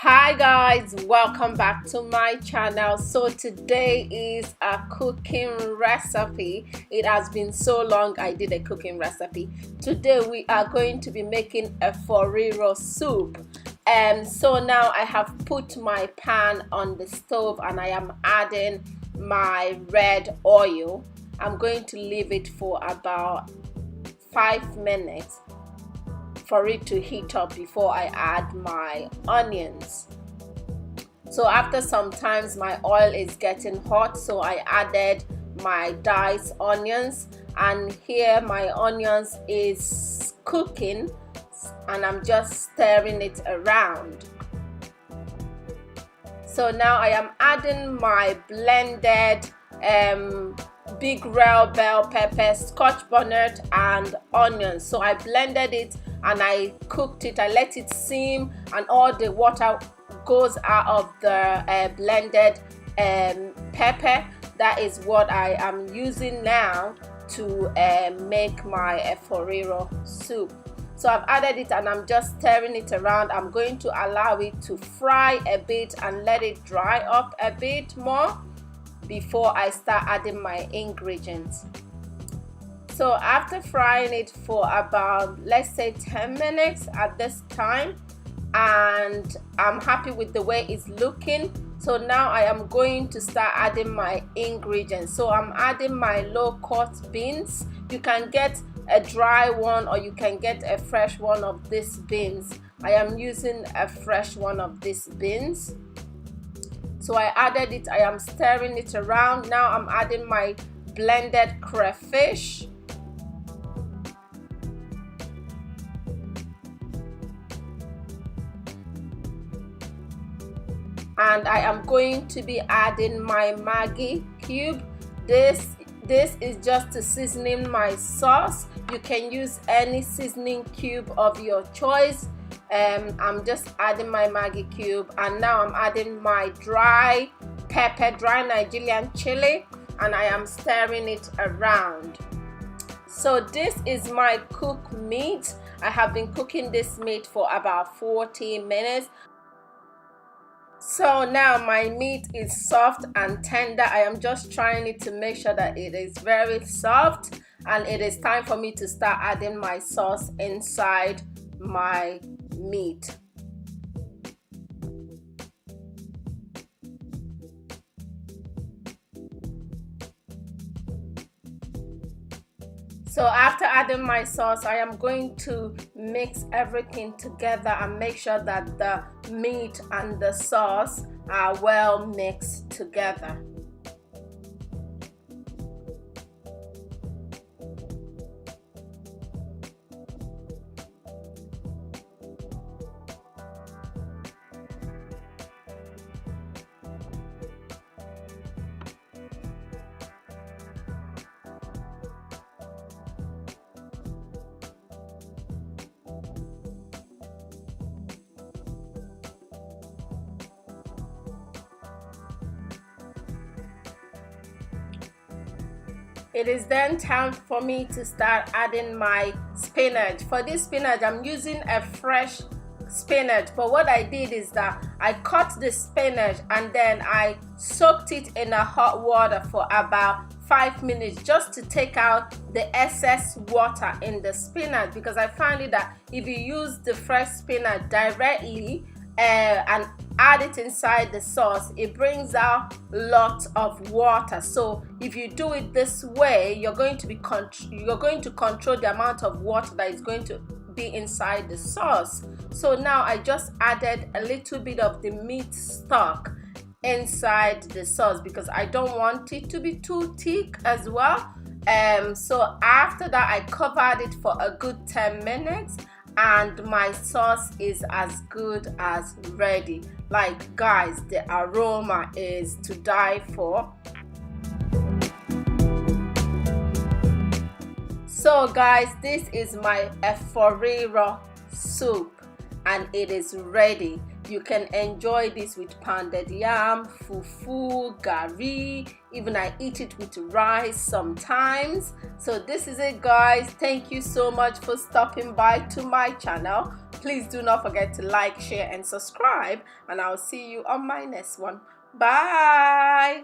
Hi guys, welcome back to my channel. So today is a cooking recipe. It has been so long I did a cooking recipe. Today we are going to be making Efo Riro soup. So now I have put my pan on the stove and I am adding my red oil. I'm going to leave it for about 5 minutes for it to heat up before I add my onions. So after some times my oil is getting hot, so I added my diced onions, and here my onions is cooking and I'm just stirring it around. So now I am adding my blended big red bell pepper, scotch bonnet and onions. So I blended it and I cooked it. I let it simmer and all the water goes out of the blended pepper. That is what I am using now to make my Efo Riro soup. So I've added it and I'm just stirring it around. I'm going to allow it to fry a bit and let it dry up a bit more before I start adding my ingredients. So after frying it for about, let's say, 10 minutes at this time, and I'm happy with the way it's looking, so now I am going to start adding my ingredients. So I'm adding my low-cut beans. You can get a dry one or you can get a fresh one of these beans. I am using a fresh one of these beans. So I added it. I am stirring it around. Now I'm adding my blended crayfish. And I am going to be adding my Maggi cube. This is just to seasoning my sauce. You can use any seasoning cube of your choice. I'm just adding my Maggi cube, and now I'm adding my dry pepper, dry Nigerian chili, and I am stirring it around. So this is my cooked meat. I have been cooking this meat for about 40 minutes. So now my meat is soft and tender. I am just trying it to make sure that it is very soft, and it is time for me to start adding my sauce inside my meat. So after adding my sauce, I am going to mix everything together and make sure that the meat and the sauce are well mixed together. It is then time for me to start adding my spinach. For this spinach, I'm using a fresh spinach, but what I did is that I cut the spinach and then I soaked it in a hot water for about 5 minutes just to take out the excess water in the spinach, because I find it that if you use the fresh spinach directly and add it inside the sauce, it brings out lots of water. So if you do it this way, you're going to control the amount of water that is going to be inside the sauce. So now I just added a little bit of the meat stock inside the sauce because I don't want it to be too thick as well. So after that, I covered it for a good 10 minutes and my sauce is as good as ready. Like, guys, the aroma is to die for. So guys, this is my Efo Riro soup, and it is ready. You can enjoy this with pounded yam, fufu, gari, even I eat it with rice sometimes. So this is it, guys. Thank you so much for stopping by to my channel. Please do not forget to like, share and subscribe, and I'll see you on my next one. Bye.